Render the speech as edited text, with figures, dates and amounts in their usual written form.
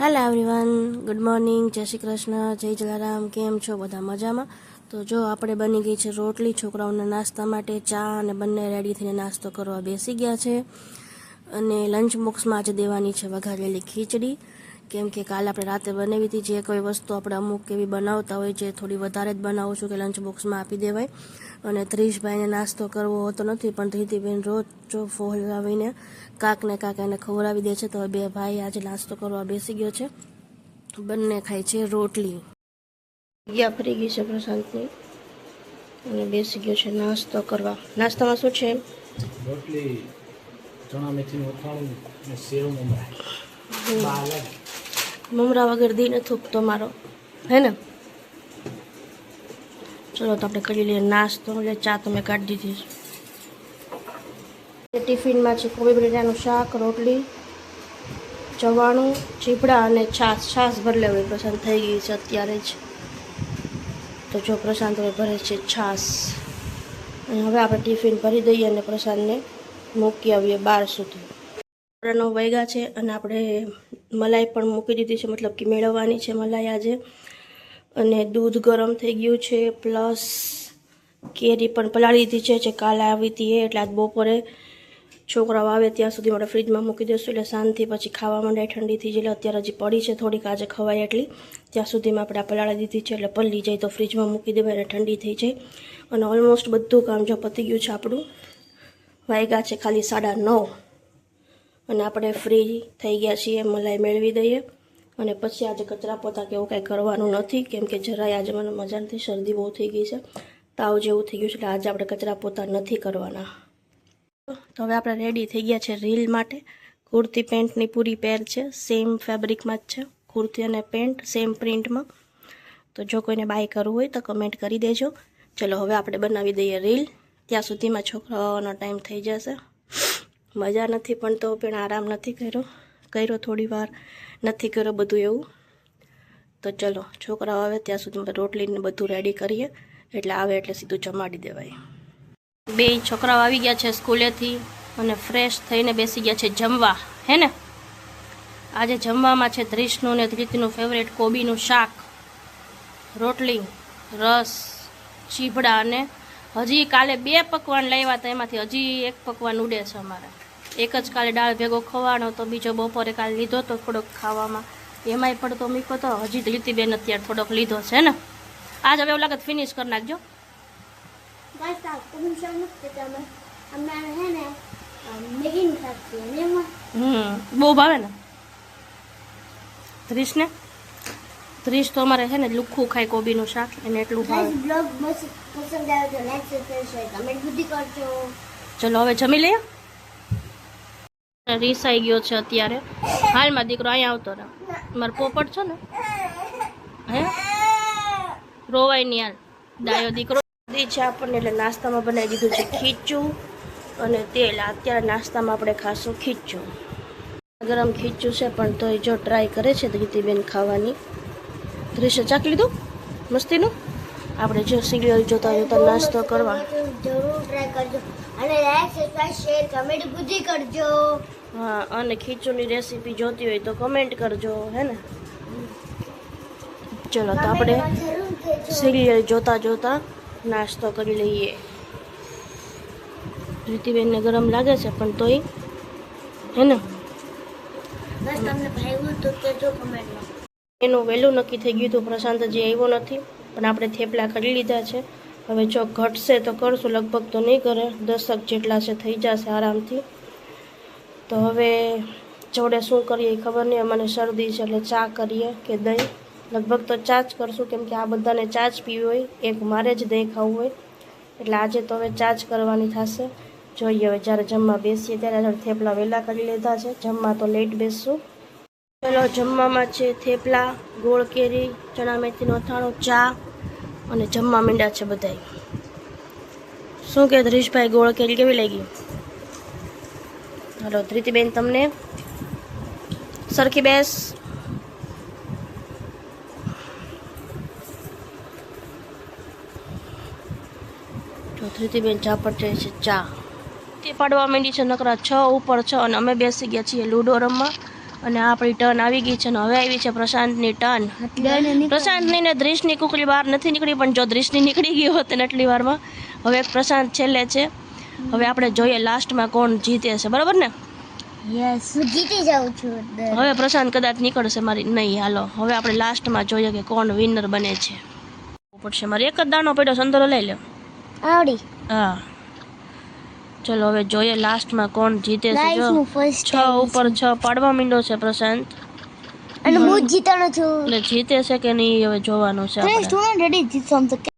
Hello everyone, good morning, જય શ્રી કૃષ્ણ, જય જલારામ. કેમ છો બધા? મજામાં? તો જો આપણે બની ગઈ છે રોટલી. છોકરાઓના નાસ્તા માટે ચા અને બંને રેડી થઈને નાસ્તો કરવા બેસી ગયા છે. અને લંચ બોક્સમાં આજે દેવાની છે વઘારેલી ખીચડી, કેમ કે કાલે આપણે રાતે બનાવી હતી. જે કોઈ વસ્તુ આપણે અમુક એવી બનાવતા હોય જે થોડી વધારે જ બનાવું છું કે લંચ બોક્સમાં આપી દેવાય. અને ત્રીશભાઈને નાસ્તો કરવો હોતો નથી, પણ ધીતીબેન રોજ ફોલાવીને કાક એને ખવડાવી દે છે. તો બે ભાઈ આજે નાસ્તો કરવા બેસી ગયો છે. બંને ખાય છે રોટલી. જગ્યા ફરી ગઈ છે પ્રશાંતની અને બેસી ગયો છે નાસ્તો કરવા. નાસ્તામાં શું છે? રોટલી, ચણા મેથીનું અથાણું અને સેવ મમરા. મમરા વગર દી નથી થૂકતો મારો, હે ને? ચલો તો આપણે કરી લઈએ નાસ્તો. એટલે ચા તો મેં કાઢી દીધી છે. ટિફિનમાં છે કોબી બટેટાનું શાક, રોટલી, ચવાણું, ચીપડા અને છાશ ભરી લેવી. પ્રશાંત થઈ ગઈ છે અત્યારે જ. તો જો પ્રશાંત હવે ભરે છે છાશ. અને હવે આપણે ટિફિન ભરી દઈએ અને પ્રશાંતને મૂકી આવીએ 12 સુધી. 9 વાગ્યા છે અને આપણે મલાઈ પણ મૂકી દીધી છે, મતલબ કે મેળવવાની છે મલાઈ આજે. અને દૂધ ગરમ થઈ ગયું છે, પ્લસ કેરી પણ પલાળી દીધી છે જે કાલે આવી હતી. એટલે આજ બપોરે છોકરાઓ આવે ત્યાં સુધી આપણે ફ્રીજમાં મૂકી દઈશું, એટલે શાંતિ પછી ખાવા માંડે. ઠંડી થઈ જાય. અત્યારે હજી પડી છે થોડીક, આજે ખવાય એટલી. ત્યાં સુધીમાં આપણે પલાળી દીધી છે, એટલે પલળી જાય તો ફ્રીજમાં મૂકી દેવાય અને ઠંડી થઈ જાય. અને ઓલમોસ્ટ બધું કામ જો પતી ગયું છે આપણું. વાગ્યા છે ખાલી 9:30 અને આપણે ફ્રી થઈ ગયા છીએ. મલાઈ મેળવી દઈએ અને પછી આજે કચરા પોતા કે એવું કાંઈ કરવાનું નથી, કેમ કે જરાય આજે મને મજા નથી. શરદી બહુ થઈ ગઈ છે, તાવ જેવું થઈ ગયું છે, એટલે આજે આપણે કચરા પોતા નથી કરવાના. તો હવે આપણે રેડી થઈ ગયા છે રીલ માટે. કુર્તી પેન્ટની પૂરી પેર છે, સેમ ફેબ્રિકમાં જ છે કુર્તી અને પેન્ટ, સેમ પ્રિન્ટમાં. તો જો કોઈને બાય કરવું હોય તો કમેન્ટ કરી દેજો. ચલો હવે આપણે બનાવી દઈએ રીલ. ત્યાં સુધીમાં છોકરાઓનો ટાઈમ થઈ જશે. મજા નથી પણ તો પણ આરામ નથી કર્યો થોડી વાર નથી કર્યો બધું એવું. તો ચલો છોકરાઓ આવે ત્યાં સુધી રોટલીને બધું રેડી કરીએ, એટલે આવે એટલે સીધું જમાડી દેવાય. બે છોકરાઓ આવી ગયા છે સ્કૂલેથી અને ફ્રેશ થઈને બેસી ગયા છે જમવા, હે ને? આજે જમવામાં છે ધ્રીશનું ને ધ્રીતિનું ફેવરેટ કોબીનું શાક, રોટલી, રસ, ચીભડા. અને હજી કાલે 2 પકવાન લાવ્યા હતા, એમાંથી હજી 1 પકવાન ઉડે છે અમારે. એક જ કાલે દાળ ભેગો ખવાનો તો બીજો બપોરે કાલે લીધો તો થોડોક ખાવામાં, એમાંય પડતો મીકો તો હજી ધ્રીતિબેન અત્યારે થોડોક લીધો છે ને. આજ હવે એવું લાગે ફિનિશ કરી નાખજો. બહુ ભાવે ને ધ્રીશને. ધ્રીશ તો અમારે છે ને લુખ્ખું ખાય કોબીનું શાક, એને એટલું ભાવે. ચલો હવે જમી લઈએ. રીસાઈ ગયો છે અત્યારે હાલમાં. દીકરો અહીંયા આવતો રહે. મારો પોપટ છો ને, હે રોવાય નહીં. હાલ ડાયો દીકરો છે આપણને. એટલે નાસ્તામાં બનાવી દીધું છે ખીચું અને તેલ. અત્યારે નાસ્તામાં આપણે ખાશું ખીચું. ગરમ ખીચું છે પણ તોય જો ટ્રાય કરે છે ધ્રીતિબેન ખાવાની. ધ્રીશે ચાખી લીધું મસ્તીનું. આપણે જો સિરિયલ જોતા જોતા નાસ્તો કરવા. જરૂર ટ્રાય કરજો અને લાઈક, સબસ્ક્રાઇબ, શેર, કમેન્ટ બુદ્ધિ કરજો. હા, અને ખીચુની રેસીપી જોતી હોય તો કમેન્ટ કરજો, હે ને? ચલો તો આપણે સિરિયલ જોતા જોતા નાસ્તો કરી લઈએ. ધ્રીતિબેનને ગરમ લાગે છે પણ તોય, હે ને? બસ તમને ભાવ્યું તો કહેજો કમેન્ટમાં. એનું વહેલું નક્કી થઈ ગયું હતું. પ્રશાંત હજી આવ્યો નથી, પણ આપણે થેપલા કરી લીધા છે. હવે જો ઘટશે તો કરશું, લગભગ તો નહીં કરે. 10 જેટલા છે, થઈ જશે આરામથી. તો હવે જોડે શું કરીએ એ ખબર નહીં. મને શરદી છે એટલે ચા કરીએ કે દહીં. લગભગ તો ચા જ કરશું, કેમ કે આ બધાને ચા જ પીવી હોય, એક મારે જ દહીં ખાવું હોય. એટલે આજે તો હવે ચા જ કરવાની થશે. જોઈએ હવે જ્યારે જમવા બેસીએ ત્યારે. થેપલા વહેલા કરી લીધા છે, જમવા તો લેટ બેસશું. ચલો જમવામાં છે થેપલા, ગોળ કેરી, ચણા મેથીનું અથાણું, ચા અને જમવા માંડ્યા છે બધાય. શું કે ધ્રીશભાઈ, ગોળ કેરી કેવી લાગી? હલો ધ્રીતિબેન, તમને સરખી બેસ. તો ધ્રીતિબેન ચા પટે છે ચા. તે પાડવા માંડી છે નકરા 6 ઉપર 6 અને અમે બેસી ગયા છીએ લૂડો રમવા. અને આપણી ટર્ન આવી ગઈ છે ને હવે આવી છે પ્રશાંતની ટર્ન. પ્રશાંતની ને દ્રિશની કુકલી બહાર નથી નીકળી, પણ જો દ્રિશની નીકળી ગઈ હોત ને એટલી વારમાં. હવે એક પ્રશાંત છેલ્લે છે. હવે આપણે જોઈએ લાસ્ટમાં કોણ જીતે છે, બરાબર ને? યસ હું જીતી જાઉં છું. હવે પ્રશાંત કદાચ નીકળશે મારી નહીં. હાલો હવે આપણે લાસ્ટમાં જોઈએ કે કોણ વિનર બને છે. પડશે મારે એક જ દાણો પડ્યો, સંતરો લઈ લો. આવડી હા ચલો હવે જોઈએ લાસ્ટમાં કોણ જીતે છે. ગાઈસ જો હું ફર્સ્ટ 6 ઉપર 6 પાડવા માંડ્યો છે પ્રશાંત. અને હું જ જીતવાનો છું. એટલે જીતે છે કે નહીં હવે જોવાનું છે આપણે. First 200 is something